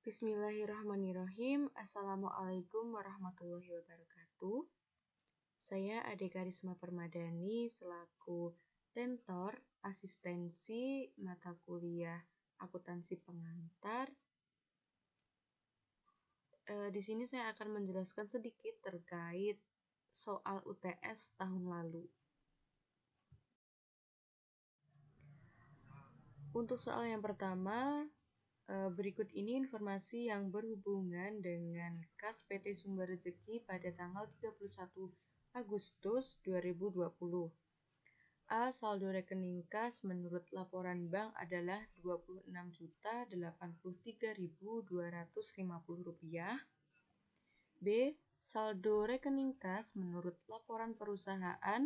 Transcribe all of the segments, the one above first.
Bismillahirrahmanirrahim. Assalamualaikum warahmatullahi wabarakatuh. Saya Ade Karisma Permadani selaku tentor asistensi mata kuliah akuntansi pengantar. Di sini saya akan menjelaskan sedikit terkait soal UTS tahun lalu. Untuk soal yang pertama, berikut ini informasi yang berhubungan dengan kas PT Sumber Rezeki pada tanggal 31 Agustus 2020. A. Saldo rekening kas menurut laporan bank adalah Rp26.083.250. B. Saldo rekening kas menurut laporan perusahaan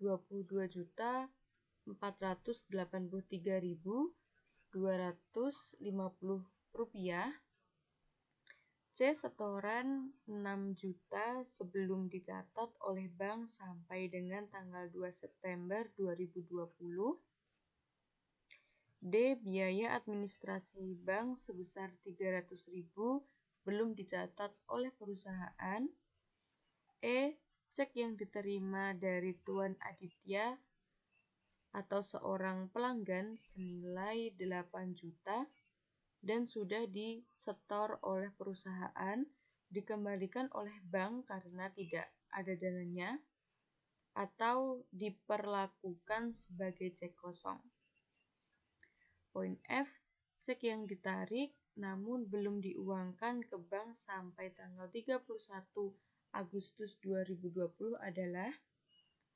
Rp24.083.250. C. Setoran 6 juta sebelum dicatat oleh bank sampai dengan tanggal 2 September 2020. D. Biaya administrasi bank sebesar 300.000 belum dicatat oleh perusahaan. E. Cek yang diterima dari Tuan Aditya atau seorang pelanggan senilai 8 juta dan sudah disetor oleh perusahaan, dikembalikan oleh bank karena tidak ada dananya, atau diperlakukan sebagai cek kosong. Poin F. Cek yang ditarik namun belum diuangkan ke bank sampai tanggal 31 Agustus 2020 adalah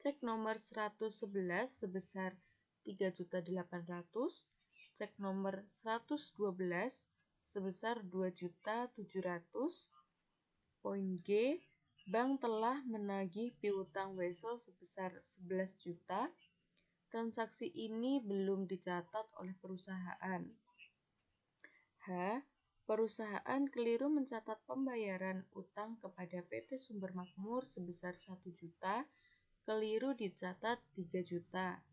cek nomor 111 sebesar 3.800.000, cek nomor 112 sebesar 2.700.000. Poin G. Bank telah menagih piutang wesel sebesar 11 juta. Transaksi ini belum dicatat oleh perusahaan. H. Perusahaan keliru mencatat pembayaran utang kepada PT Sumber Makmur sebesar 1 juta, keliru dicatat 3 juta.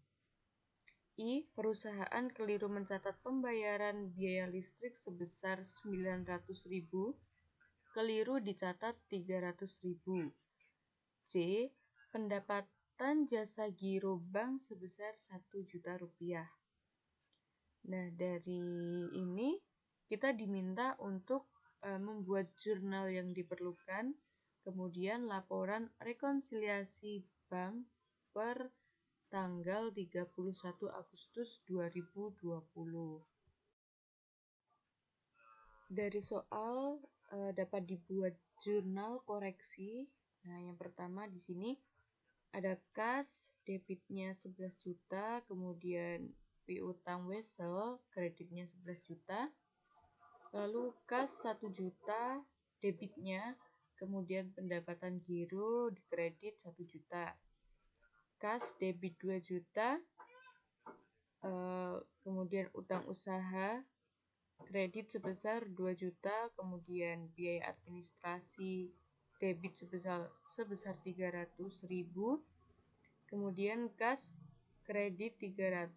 I. Perusahaan keliru mencatat pembayaran biaya listrik sebesar 900.000, keliru dicatat 300.000. C. Pendapatan jasa giro bank sebesar 1 juta rupiah. Nah, dari ini kita diminta untuk membuat jurnal yang diperlukan, kemudian laporan rekonsiliasi bank per tanggal 31 Agustus 2020. Dari soal dapat dibuat jurnal koreksi. Nah, yang pertama di sini ada kas debitnya 11 juta, kemudian piutang wesel kreditnya 11 juta. Lalu kas 1 juta debitnya, kemudian pendapatan giro di kredit 1 juta. Kas debit 2 juta, kemudian utang usaha kredit sebesar 2 juta, kemudian biaya administrasi debit sebesar 300.000, kemudian kas kredit 300,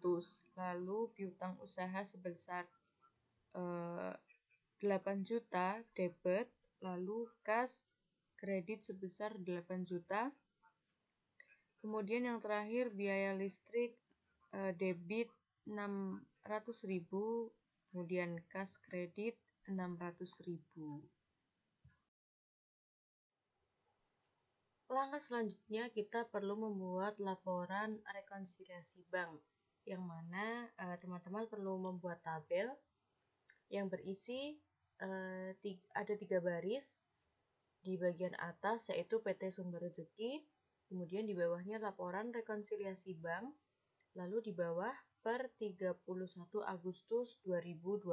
lalu piutang usaha sebesar 8 juta debit, lalu kas kredit sebesar 8 juta. Kemudian yang terakhir biaya listrik debit 600.000, kemudian kas kredit 600.000. Langkah selanjutnya kita perlu membuat laporan rekonsiliasi bank, yang mana teman-teman perlu membuat tabel yang berisi ada 3 baris. Di bagian atas yaitu PT Sumber Rezeki, kemudian di bawahnya laporan rekonsiliasi bank, lalu di bawah per 31 Agustus 2020.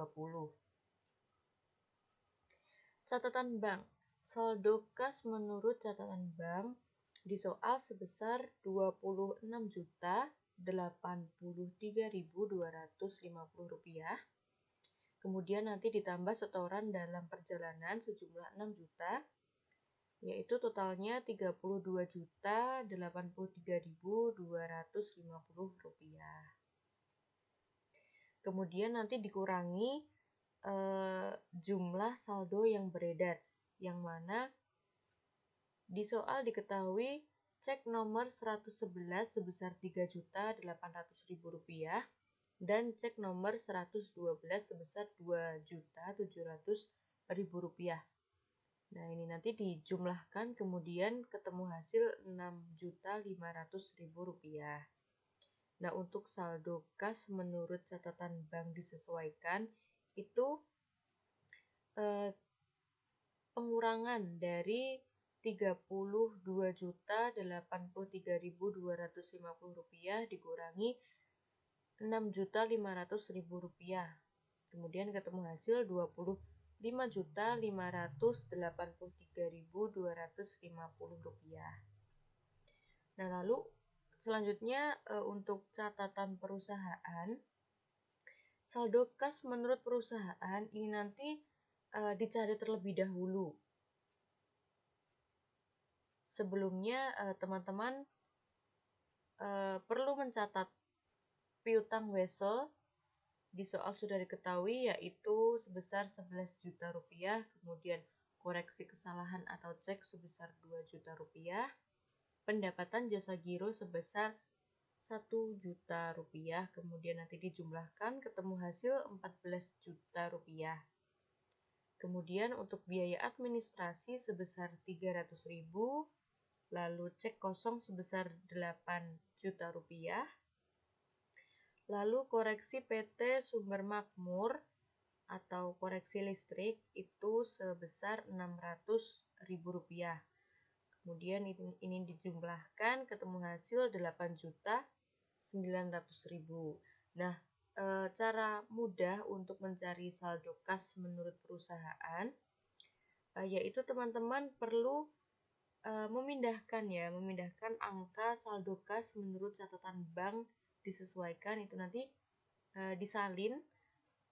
Catatan bank. Saldo kas menurut catatan bank di soal sebesar Rp26.083.250. Kemudian nanti ditambah setoran dalam perjalanan sejumlah 6 juta, yaitu totalnya Rp32.083.250. Kemudian nanti dikurangi jumlah saldo yang beredar, yang mana di soal diketahui cek nomor 111 sebesar Rp3.800.000 dan cek nomor 112 sebesar Rp2.700.000. Nah, ini nanti dijumlahkan kemudian ketemu hasil Rp6.500.000. Nah, untuk saldo kas menurut catatan bank disesuaikan itu pengurangan dari Rp32.083.250 dikurangi Rp6.500.000. Kemudian ketemu hasil Rp25.583.250. Nah, lalu selanjutnya untuk catatan perusahaan, saldo kas menurut perusahaan ini nanti dicari terlebih dahulu. Sebelumnya teman-teman perlu mencatat piutang wesel di soal sudah diketahui yaitu sebesar Rp11 juta, kemudian koreksi kesalahan atau cek sebesar Rp2 juta, pendapatan jasa giro sebesar Rp1 juta, kemudian nanti dijumlahkan ketemu hasil Rp14 juta. Kemudian untuk biaya administrasi sebesar Rp300.000, lalu cek kosong sebesar Rp8 juta, lalu koreksi PT Sumber Makmur atau koreksi listrik itu sebesar Rp600.000. Kemudian ini dijumlahkan ketemu hasil Rp8.900.000. Nah, cara mudah untuk mencari saldo kas menurut perusahaan yaitu teman-teman perlu memindahkan angka saldo kas menurut catatan bank disesuaikan itu nanti disalin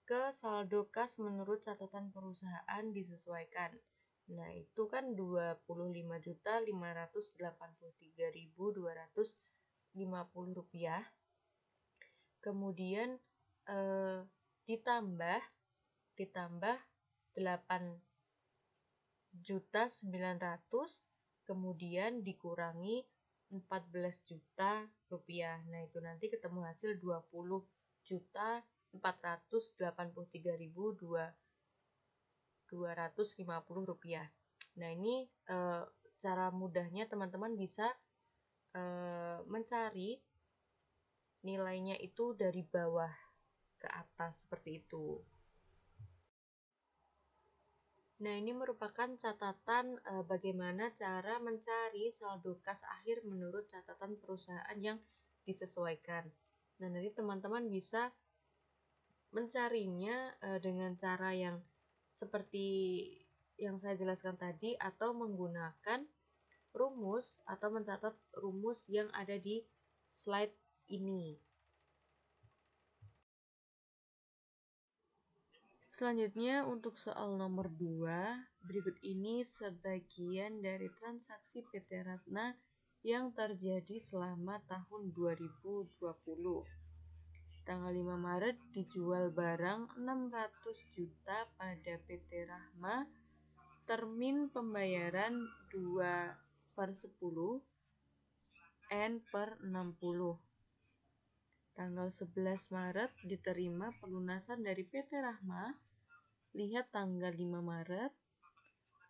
ke saldo kas menurut catatan perusahaan disesuaikan. Nah, itu kan Rp25.583.250. Kemudian ditambah 8.900.000, kemudian dikurangi Rp14 juta. Nah, itu nanti ketemu hasil Rp20.483.250. Nah, ini cara mudahnya teman-teman bisa mencari nilainya itu dari bawah ke atas seperti itu. Nah, ini merupakan catatan bagaimana cara mencari saldo kas akhir menurut catatan perusahaan yang disesuaikan. Nah, nanti teman-teman bisa mencarinya dengan cara yang seperti yang saya jelaskan tadi atau menggunakan rumus atau mencatat rumus yang ada di slide ini. Selanjutnya untuk soal nomor 2, berikut ini sebagian dari transaksi PT Ratna yang terjadi selama tahun 2020. Tanggal 5 Maret dijual barang 600 juta pada PT Rahma, termin pembayaran 2/10, N/60. Tanggal 11 Maret diterima pelunasan dari PT Rahma, lihat tanggal 5 Maret.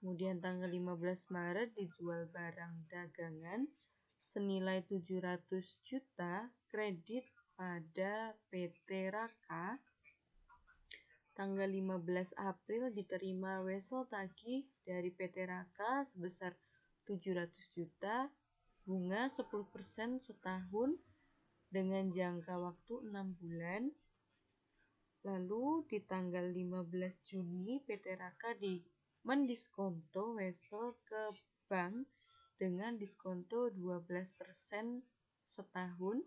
Kemudian tanggal 15 Maret dijual barang dagangan senilai 700 juta kredit pada PT Raka. Tanggal 15 April diterima wesel tagih dari PT Raka sebesar 700 juta, bunga 10% setahun dengan jangka waktu 6 bulan. Lalu di tanggal 15 Juni PT Raka mendiskonto wesel ke bank dengan diskonto 12% setahun.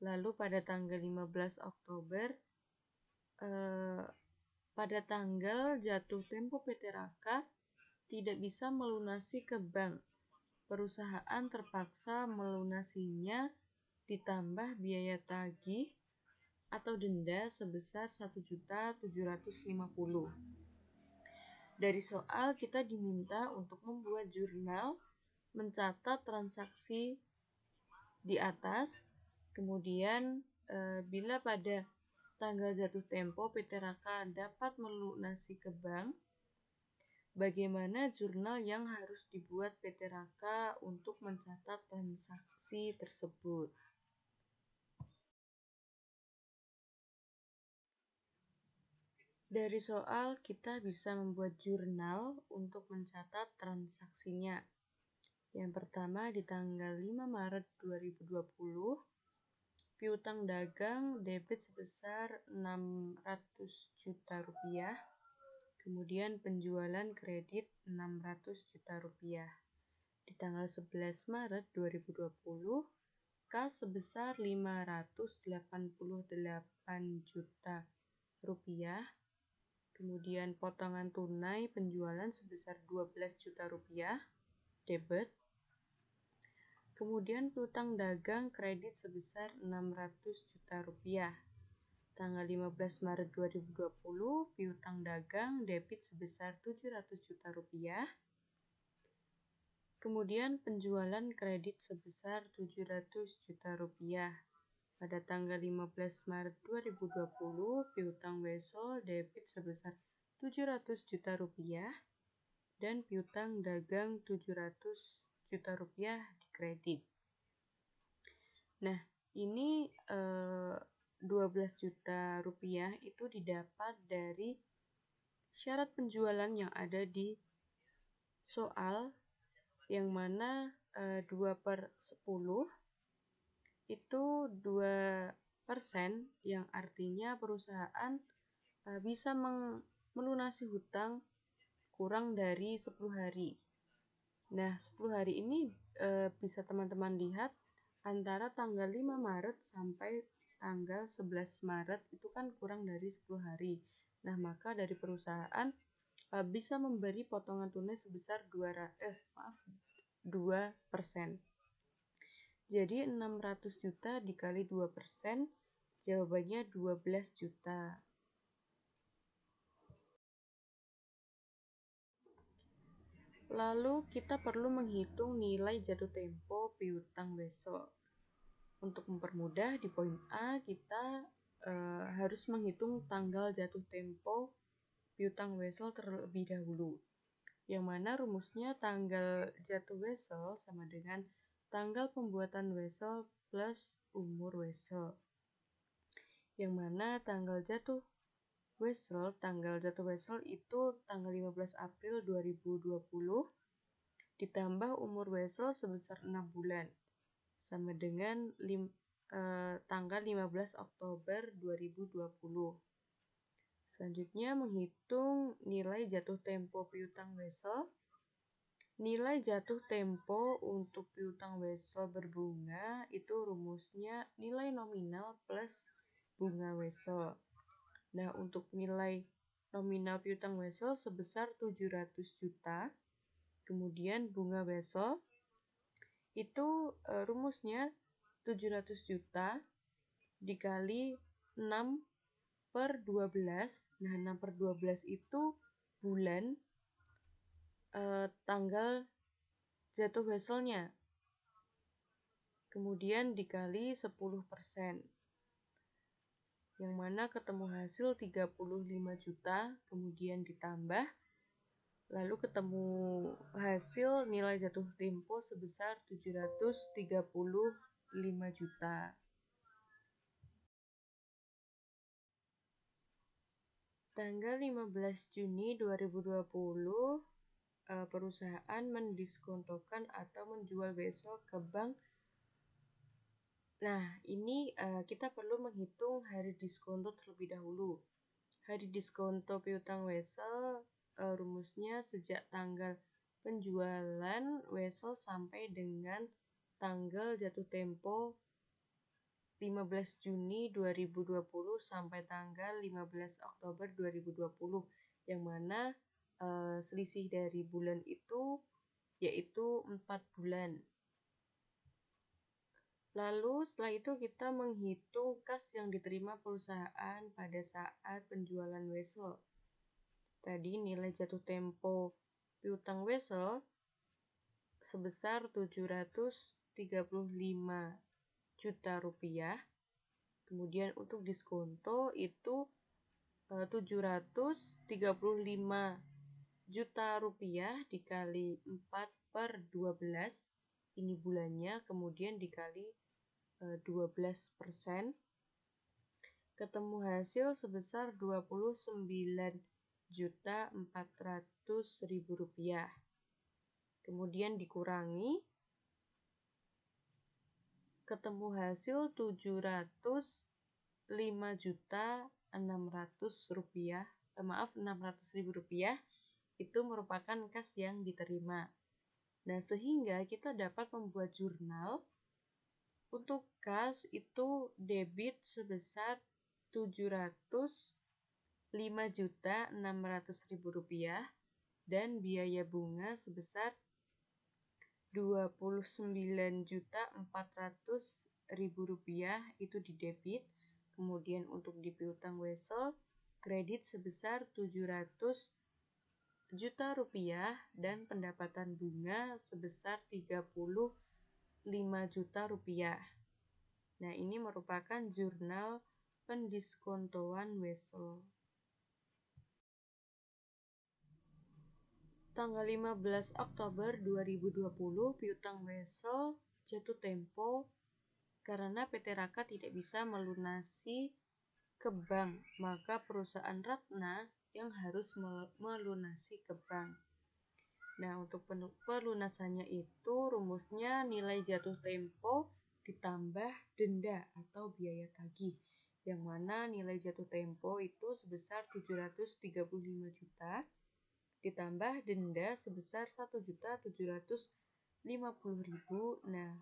Lalu pada tanggal 15 Oktober pada tanggal jatuh tempo PT Raka tidak bisa melunasi ke bank. Perusahaan terpaksa melunasinya ditambah biaya tagih atau denda sebesar 1.750.000. Dari soal kita diminta untuk membuat jurnal, mencatat transaksi di atas, kemudian bila pada tanggal jatuh tempo PT Raka dapat melunasi ke bank, bagaimana jurnal yang harus dibuat PT Raka untuk mencatat transaksi tersebut. Dari soal kita bisa membuat jurnal untuk mencatat transaksinya. Yang pertama di tanggal 5 Maret 2020, piutang dagang debit sebesar 600 juta rupiah, kemudian penjualan kredit 600 juta rupiah. Di tanggal 11 Maret 2020, kas sebesar 588 juta rupiah, kemudian potongan tunai penjualan sebesar 12 juta rupiah, debit. Kemudian piutang dagang kredit sebesar 600 juta rupiah. Tanggal 15 Maret 2020, piutang dagang debit sebesar 700 juta rupiah. Kemudian penjualan kredit sebesar 700 juta rupiah. Pada tanggal 15 Maret 2020, piutang wesel debit sebesar 700 juta rupiah dan piutang dagang 700 juta rupiah di kredit. Nah, ini 12 juta rupiah itu didapat dari syarat penjualan yang ada di soal, yang mana 2/10 itu 2%, yang artinya perusahaan bisa melunasi hutang kurang dari 10 hari. Nah, 10 hari ini bisa teman-teman lihat antara tanggal 5 Maret sampai tanggal 11 Maret itu kan kurang dari 10 hari. Nah, maka dari perusahaan bisa memberi potongan tunai sebesar 2%. Jadi 600 juta dikali 2%, jawabannya 12 juta. Lalu kita perlu menghitung nilai jatuh tempo piutang wesel. Untuk mempermudah, di poin A kita harus menghitung tanggal jatuh tempo piutang wesel terlebih dahulu. Yang mana rumusnya tanggal jatuh wesel sama dengan tanggal pembuatan wesel plus umur wesel. Yang mana tanggal jatuh wesel itu tanggal 15 April 2020 ditambah umur wesel sebesar 6 bulan sama dengan tanggal 15 Oktober 2020. Selanjutnya menghitung nilai jatuh tempo piutang wesel. Nilai jatuh tempo untuk piutang wesel berbunga itu rumusnya nilai nominal plus bunga wesel. Nah, untuk nilai nominal piutang wesel sebesar 700 juta, kemudian bunga wesel itu rumusnya 700 juta dikali 6/12. Nah, 6/12 itu bulan tanggal jatuh weselnya, kemudian dikali 10%, yang mana ketemu hasil 35 juta, kemudian ditambah, lalu ketemu hasil nilai jatuh tempo sebesar 735 juta. Tanggal 15 Juni 2020, perusahaan mendiskontokan atau menjual wesel ke bank. Nah, ini kita perlu menghitung hari diskonto terlebih dahulu. Hari diskonto piutang wesel rumusnya sejak tanggal penjualan wesel sampai dengan tanggal jatuh tempo 15 Juni 2020 sampai tanggal 15 Oktober 2020, yang mana selisih dari bulan itu yaitu 4 bulan. Lalu setelah itu kita menghitung kas yang diterima perusahaan pada saat penjualan wesel. Tadi nilai jatuh tempo piutang wesel sebesar 735 juta rupiah. Kemudian untuk diskonto itu 735 juta rupiah dikali 4/12, ini bulannya, kemudian dikali 12%, ketemu hasil sebesar 29.400.000 rupiah. Kemudian dikurangi, ketemu hasil 600.000 rupiah. Itu merupakan kas yang diterima. Nah, sehingga kita dapat membuat jurnal. Untuk kas itu debit sebesar 705.600.000 rupiah dan biaya bunga sebesar 29.400.000 rupiah itu di debit. Kemudian untuk di piutang wesel kredit sebesar 700 juta rupiah dan pendapatan bunga sebesar 35 juta rupiah. Nah, ini merupakan jurnal pendiskontoan wesel. Tanggal 15 Oktober 2020 piutang wesel jatuh tempo karena PT Raka tidak bisa melunasi ke bank, maka perusahaan Ratna yang harus melunasi ke bank. Nah, untuk pelunasannya itu rumusnya nilai jatuh tempo ditambah denda atau biaya tagih, yang mana nilai jatuh tempo itu sebesar 735 juta ditambah denda sebesar 1.750.000. Nah,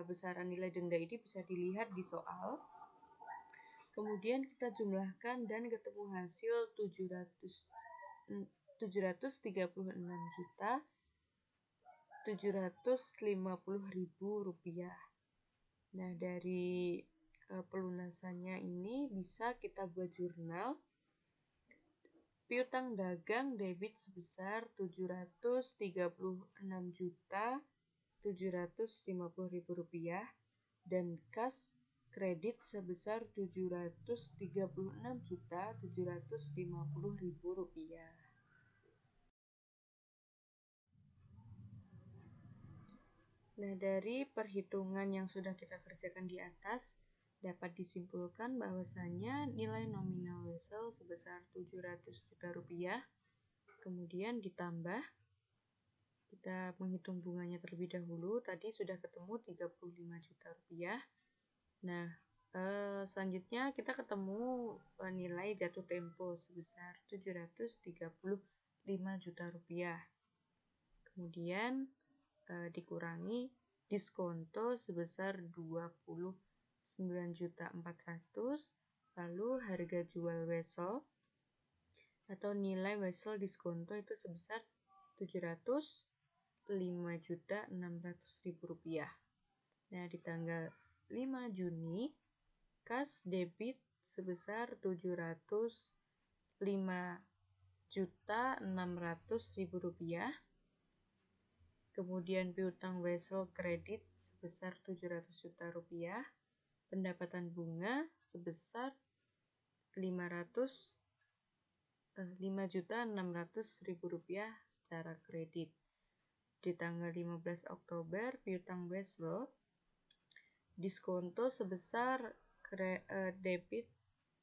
besaran nilai denda ini bisa dilihat di soal. Kemudian kita jumlahkan dan ketemu hasil 736.750.000 rupiah. Nah, dari pelunasannya ini bisa kita buat jurnal. Piutang dagang debit sebesar 736.750.000 rupiah dan kas kredit sebesar 736.750.000 rupiah. Nah, dari perhitungan yang sudah kita kerjakan di atas, dapat disimpulkan bahwasanya nilai nominal wesel sebesar 700 juta rupiah, kemudian ditambah, kita menghitung bunganya terlebih dahulu, tadi sudah ketemu 35 juta rupiah. Nah, selanjutnya kita ketemu nilai jatuh tempo sebesar 735 juta rupiah. Kemudian dikurangi diskonto sebesar 29.400.000, lalu harga jual wesel atau nilai wesel diskonto itu sebesar 705.600.000 rupiah. Nah, di tanggal 5 Juni kas debit sebesar 705.600.000 rupiah. Kemudian piutang wesel kredit sebesar 700 juta rupiah, pendapatan bunga sebesar 5.600.000 rupiah secara kredit. Di tanggal 15 Oktober piutang wesel diskonto sebesar debit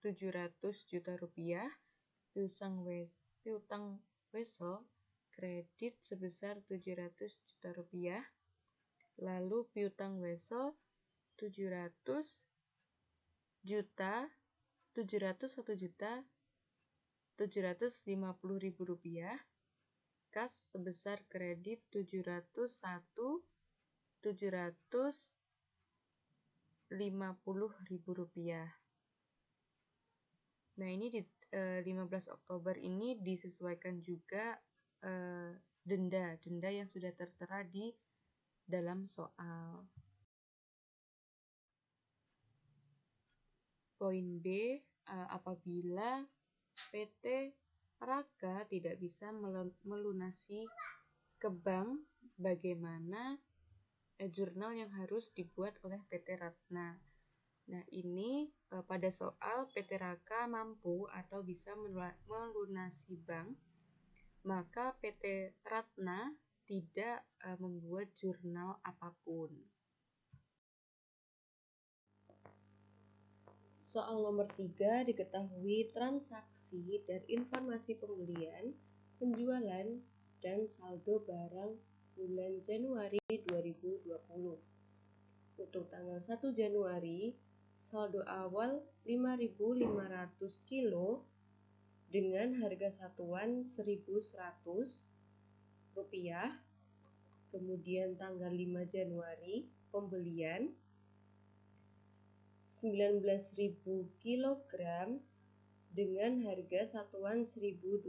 700 juta rupiah, piutang wesel kredit sebesar 700 juta rupiah, lalu piutang wesel 701.750.000 rupiah, kas sebesar kredit 701.750.000 rupiah. Nah, ini di 15 Oktober ini disesuaikan juga denda yang sudah tertera di dalam soal. Poin B, apabila PT Raka tidak bisa melunasi ke bank, bagaimana jurnal yang harus dibuat oleh PT Ratna. Nah, ini pada soal PT Raka mampu atau bisa melunasi bank, maka PT Ratna tidak membuat jurnal apapun. Soal nomor 3, diketahui transaksi dan informasi pembelian, penjualan, dan saldo barang bulan Januari 2020. Untuk tanggal 1 Januari, saldo awal 5.500 kilo dengan harga satuan 1.100 rupiah. Kemudian tanggal 5 Januari, pembelian 19.000 kilogram dengan harga satuan 1.200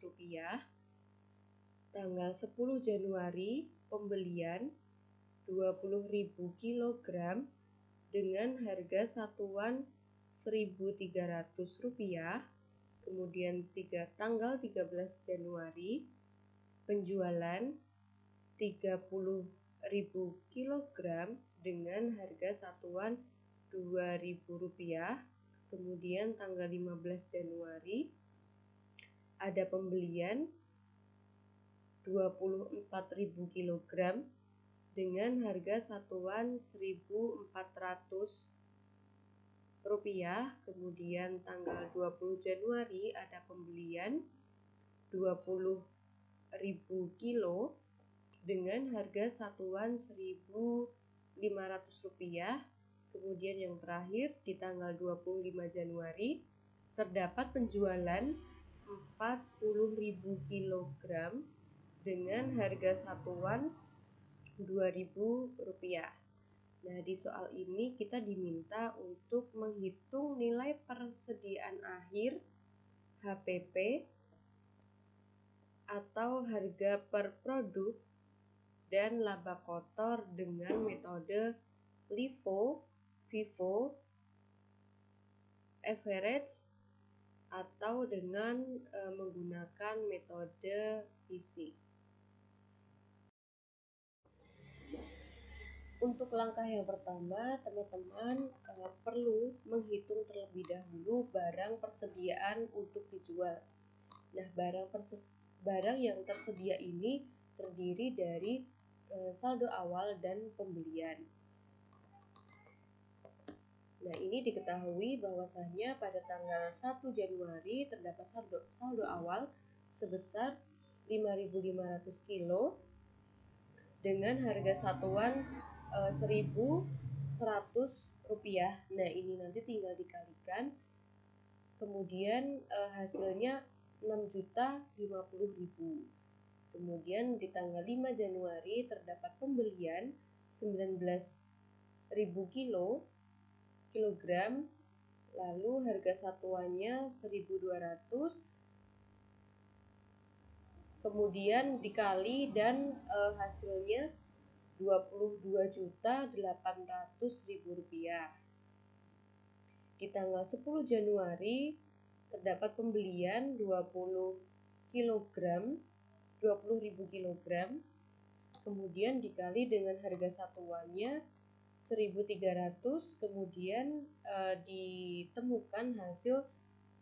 rupiah. Tanggal 10 Januari, pembelian 20.000 kilogram dengan harga satuan 1.300 rupiah. Kemudian tanggal 13 Januari, penjualan 30.000 kilogram dengan harga satuan 2.000 rupiah. Kemudian tanggal 15 Januari ada pembelian 24.000 kilogram dengan harga satuan 1.400 rupiah. Kemudian tanggal 20 Januari ada pembelian 20.000 kilo dengan harga satuan 1.500 rupiah. Kemudian yang terakhir di tanggal 25 Januari terdapat penjualan 40.000 kilogram dengan harga satuan 2.000 rupiah. Nah, di soal ini kita diminta untuk menghitung nilai persediaan akhir HPP atau harga per produk dan laba kotor dengan metode LIFO, FIFO, average atau dengan menggunakan metode PC. Untuk langkah yang pertama, teman-teman perlu menghitung terlebih dahulu barang persediaan untuk dijual. Nah, barang yang tersedia ini terdiri dari saldo awal dan pembelian. Nah, ini diketahui bahwasanya pada tanggal 1 Januari terdapat saldo awal sebesar 5.500 kilo dengan harga satuan 1.100 rupiah. Nah, ini nanti tinggal dikalikan. Kemudian hasilnya 6.050.000. Kemudian di tanggal 5 Januari terdapat pembelian 19.000 kilogram, lalu harga satuannya 1.200, kemudian dikali dan hasilnya 22.800.000 rupiah. Di tanggal 10 Januari terdapat pembelian 20.000 kilogram, kemudian dikali dengan harga satuannya 1.300, kemudian ditemukan hasil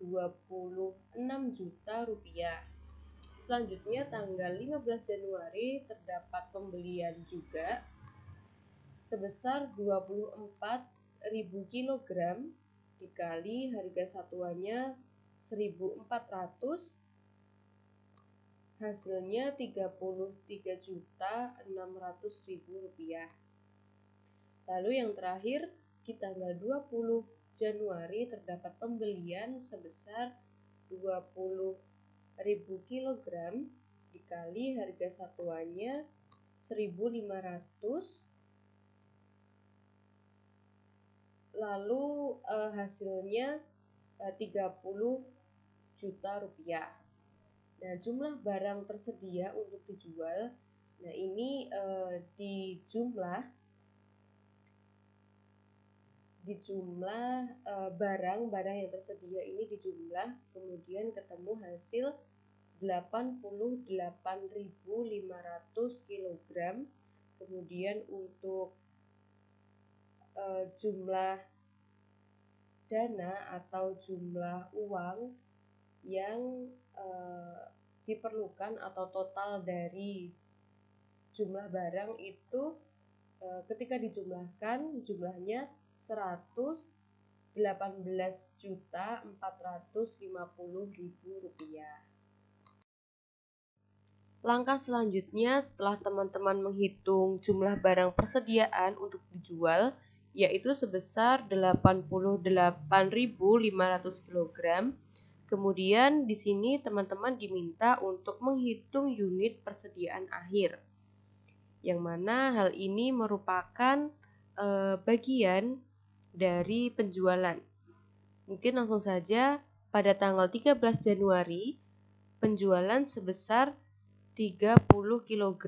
26 juta rupiah. Selanjutnya tanggal 15 Januari terdapat pembelian juga sebesar 24.000 kilogram dikali harga satuannya 1.400, hasilnya 33.600.000 rupiah. Lalu yang terakhir di tanggal 20 Januari terdapat pembelian sebesar 20.000 kilogram dikali harga satuannya 1.500, lalu hasilnya 30 juta rupiah. Nah, jumlah barang tersedia untuk dijual, nah ini dijumlah dijumlah barang-barang yang tersedia ini dijumlah, kemudian ketemu hasil 88.500 kg. Kemudian untuk jumlah dana atau jumlah uang yang diperlukan atau total dari jumlah barang itu ketika dijumlahkan jumlahnya 118.450.000 rupiah. Langkah selanjutnya setelah teman-teman menghitung jumlah barang persediaan untuk dijual, yaitu sebesar 88.500 kg. Kemudian di sini teman-teman diminta untuk menghitung unit persediaan akhir, yang mana hal ini merupakan bagian dari penjualan. Mungkin langsung saja, pada tanggal 13 Januari penjualan sebesar 30 kg.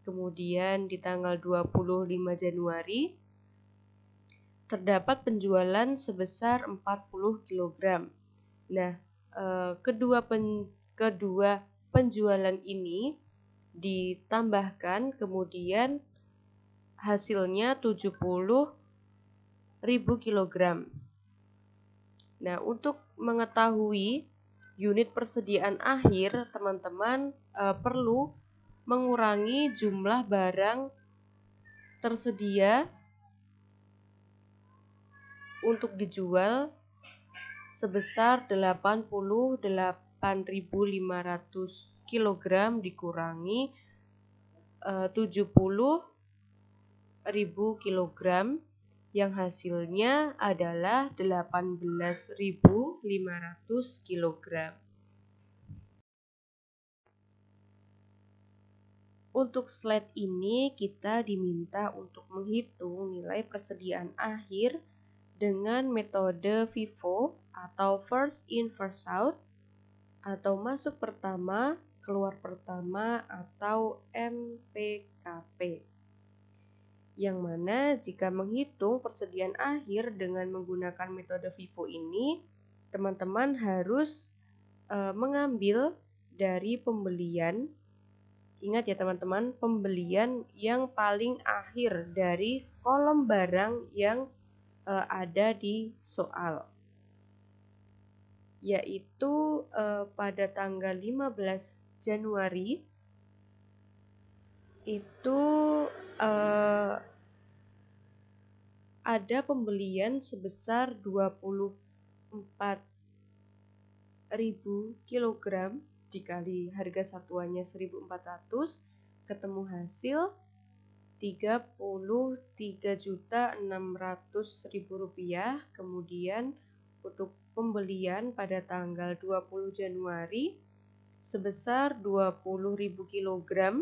Kemudian di tanggal 25 Januari terdapat penjualan sebesar 40 kg. Nah, kedua penjualan ini ditambahkan, kemudian hasilnya 70.000 kg. Nah, untuk mengetahui unit persediaan akhir, teman-teman perlu mengurangi jumlah barang tersedia untuk dijual sebesar 88.500 kg dikurangi 70.000 kg, yang hasilnya adalah 18.500 kg. Untuk slide ini kita diminta untuk menghitung nilai persediaan akhir dengan metode FIFO atau first in first out, atau masuk pertama keluar pertama, atau MPKP. Yang mana jika menghitung persediaan akhir dengan menggunakan metode FIFO ini, teman-teman harus mengambil dari pembelian. Ingat ya teman-teman, pembelian yang paling akhir dari kolom barang yang ada di soal, yaitu pada tanggal 15 Januari itu ada pembelian sebesar 24.000 kg dikali harga satuannya 1.400, ketemu hasil 33.600.000 rupiah. Kemudian untuk pembelian pada tanggal 20 Januari sebesar 20.000 kg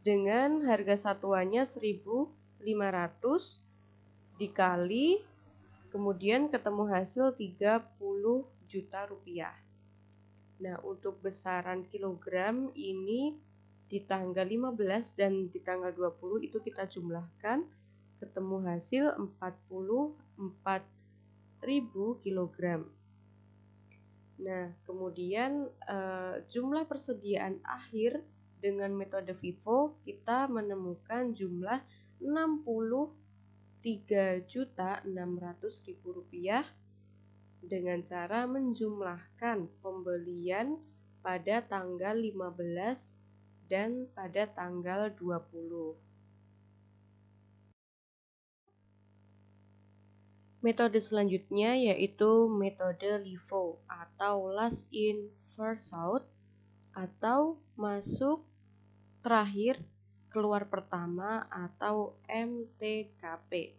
dengan harga satuannya 1.500 dikali, kemudian ketemu hasil 30 juta rupiah. Nah, untuk besaran kilogram ini di tanggal 15 dan di tanggal 20 itu kita jumlahkan, ketemu hasil 44.000 kg. Nah, kemudian jumlah persediaan akhir dengan metode FIFO kita menemukan jumlah 63.600.000 rupiah dengan cara menjumlahkan pembelian pada tanggal 15 dan pada tanggal 20. Metode selanjutnya yaitu metode LIFO atau last in first out, atau masuk terakhir keluar pertama atau MTKP.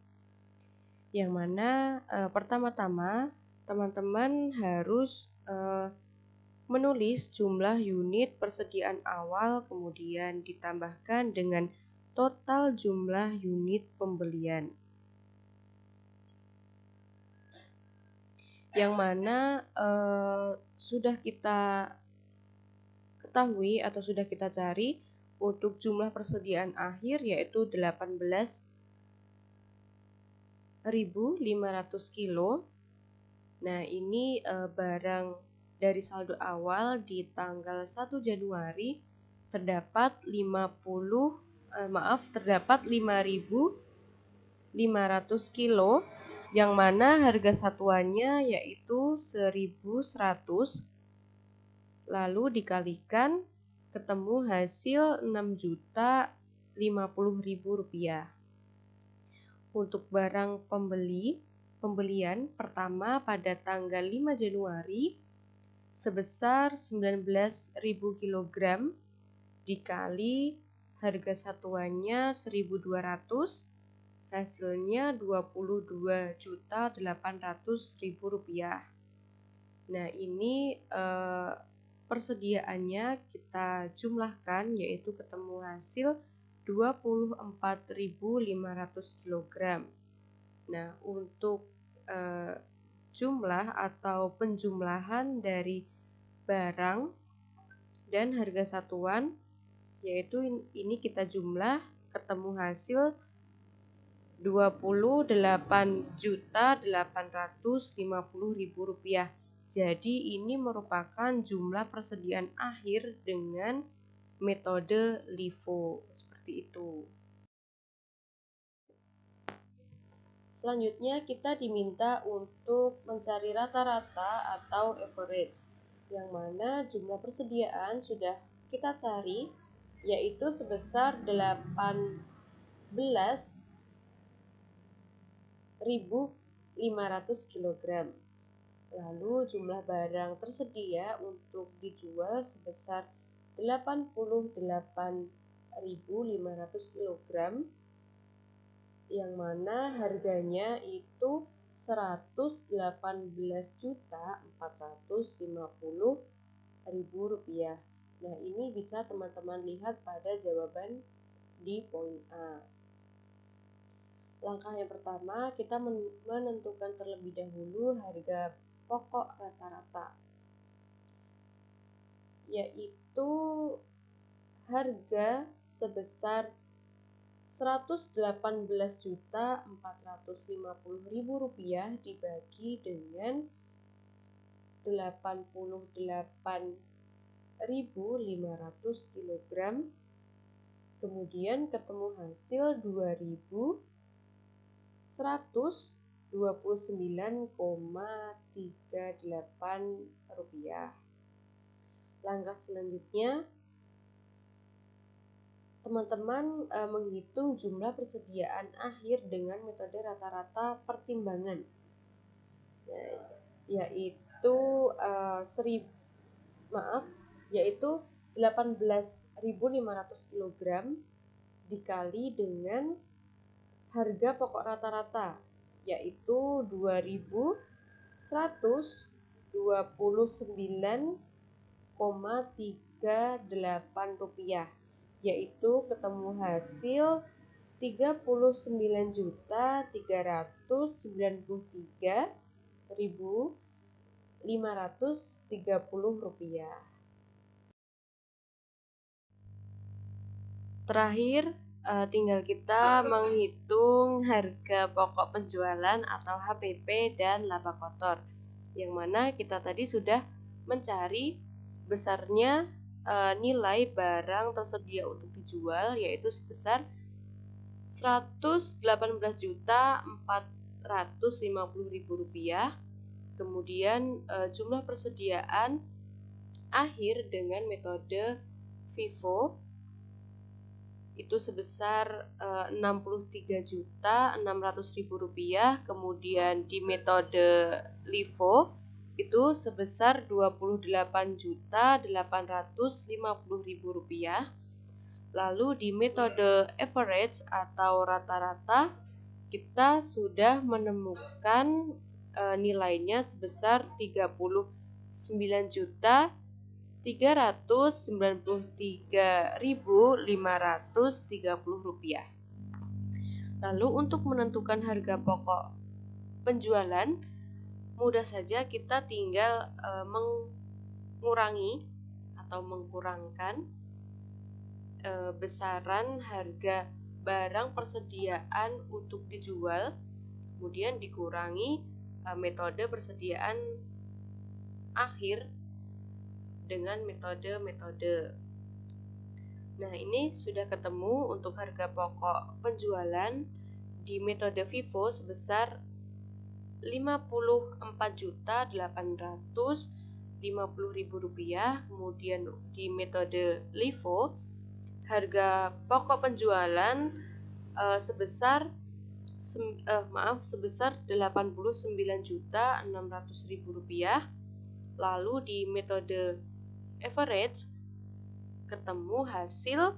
Yang mana pertama-tama teman-teman harus menulis jumlah unit persediaan awal, kemudian ditambahkan dengan total jumlah unit pembelian. Yang mana sudah kita ketahui atau sudah kita cari untuk jumlah persediaan akhir, yaitu 18 1.500 kilo. Nah, ini barang dari saldo awal di tanggal 1 Januari terdapat 5.500 kilo, yang mana harga satuannya yaitu 1.100, lalu dikalikan ketemu hasil 6.050.000 rupiah. Untuk barang pembelian pertama pada tanggal 5 Januari sebesar 19.000 kg dikali harga satuannya 1.200, hasilnya 22.800.000 rupiah. Nah, ini persediaannya kita jumlahkan, yaitu ketemu hasil 24.500 kg. Nah, untuk jumlah atau penjumlahan dari barang dan harga satuan, yaitu ini kita jumlah ketemu hasil 28.850.000 rupiah. Jadi ini merupakan jumlah persediaan akhir dengan metode LIFO, seperti itu. Selanjutnya kita diminta untuk mencari rata-rata atau average, yang mana jumlah persediaan sudah kita cari, yaitu sebesar 18.500 kg. Lalu jumlah barang tersedia untuk dijual sebesar 88.500 kg, yang mana harganya itu 118.450.000 rupiah. Nah, ini bisa teman-teman lihat pada jawaban di poin A. Langkah yang pertama, kita menentukan terlebih dahulu harga pokok rata-rata, yaitu harga sebesar 118.450.000 rupiah dibagi dengan 88.500 kg, kemudian ketemu hasil 2.129,38 rupiah. Langkah selanjutnya, teman-teman menghitung jumlah persediaan akhir dengan metode rata-rata pertimbangan, yaitu 18.500 kg dikali dengan harga pokok rata-rata, yaitu 2.129,38 rupiah, yaitu ketemu hasil 39.393.530 rupiah. Terakhir, tinggal kita menghitung harga pokok penjualan atau HPP dan laba kotor, yang mana kita tadi sudah mencari besarnya nilai barang tersedia untuk dijual, yaitu sebesar 118.450.000 rupiah. Kemudian jumlah persediaan akhir dengan metode FIFO itu sebesar 63.600.000 rupiah. Kemudian di metode LIFO itu sebesar 28.850.000 rupiah. Lalu di metode average atau rata-rata kita sudah menemukan nilainya sebesar 39.393.530 rupiah. Lalu untuk menentukan harga pokok penjualan, mudah saja kita tinggal mengurangi atau mengkurangkan besaran harga barang persediaan untuk dijual kemudian dikurangi metode persediaan akhir dengan metode-metode. Nah, ini sudah ketemu untuk harga pokok penjualan di metode FIFO sebesar Rp54.850.000. Kemudian di metode LIFO harga pokok penjualan sebesar Rp89.600.000. Lalu di metode average ketemu hasil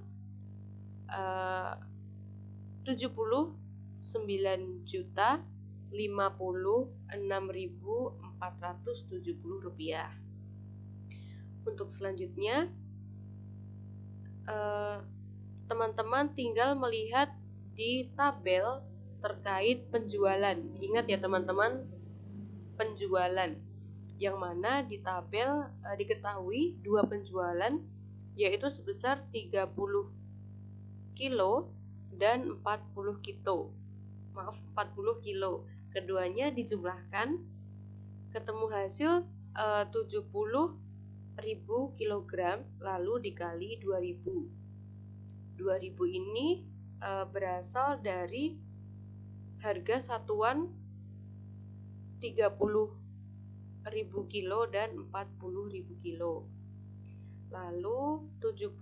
79.056.470 rupiah. Untuk selanjutnya teman-teman tinggal melihat di tabel terkait penjualan. Ingat ya teman-teman, penjualan yang mana di tabel diketahui dua penjualan yaitu sebesar 30 kilo dan 40 kilo. 40 kilo. Keduanya dijumlahkan ketemu hasil 70.000 kilogram lalu dikali 2.000. 2.000 ini berasal dari harga satuan 30.000 kilo dan 40.000 kilo. Lalu 70.000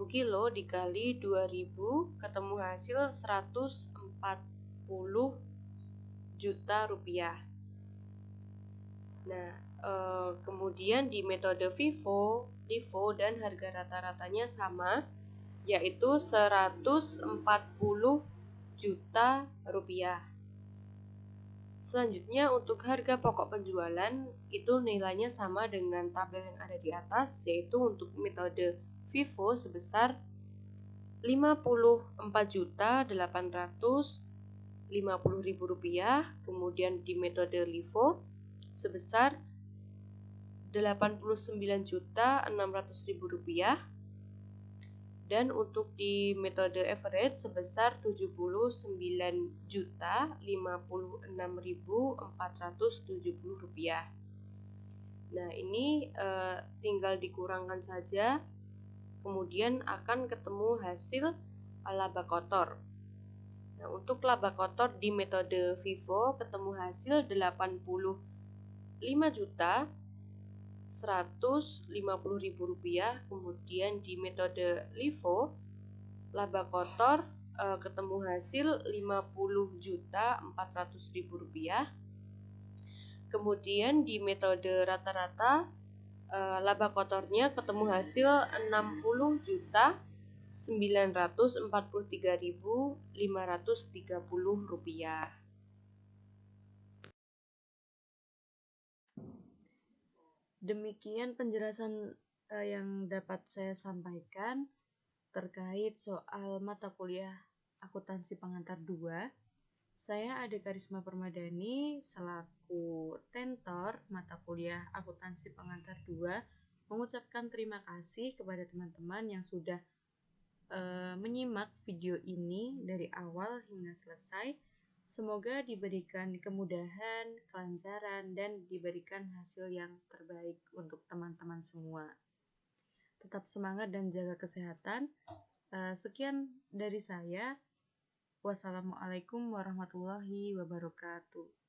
kilo dikali 2.000 ketemu hasil 140 juta rupiah. Nah, kemudian di metode FIFO, LIFO dan harga rata-ratanya sama, yaitu 140 juta rupiah. Selanjutnya untuk harga pokok penjualan itu nilainya sama dengan tabel yang ada di atas, yaitu untuk metode FIFO sebesar Rp54.850.000, kemudian di metode LIFO sebesar Rp89.600.000, dan untuk di metode average sebesar Rp79.056.470. Nah, ini tinggal dikurangkan saja, kemudian akan ketemu hasil laba kotor. Nah, untuk laba kotor di metode FIFO ketemu hasil Rp85.150.000, kemudian di metode LIFO laba kotor ketemu hasil Rp50.400.000. Kemudian di metode rata-rata laba kotornya ketemu hasil Rp60.943.530. Demikian penjelasan yang dapat saya sampaikan terkait soal mata kuliah akuntansi pengantar 2. Saya Ade Karisma Permadani selaku tentor mata kuliah akuntansi pengantar 2 mengucapkan terima kasih kepada teman-teman yang sudah menyimak video ini dari awal hingga selesai. Semoga diberikan kemudahan, kelancaran, dan diberikan hasil yang terbaik untuk teman-teman semua. Tetap semangat dan jaga kesehatan. Sekian dari saya. Wassalamualaikum warahmatullahi wabarakatuh.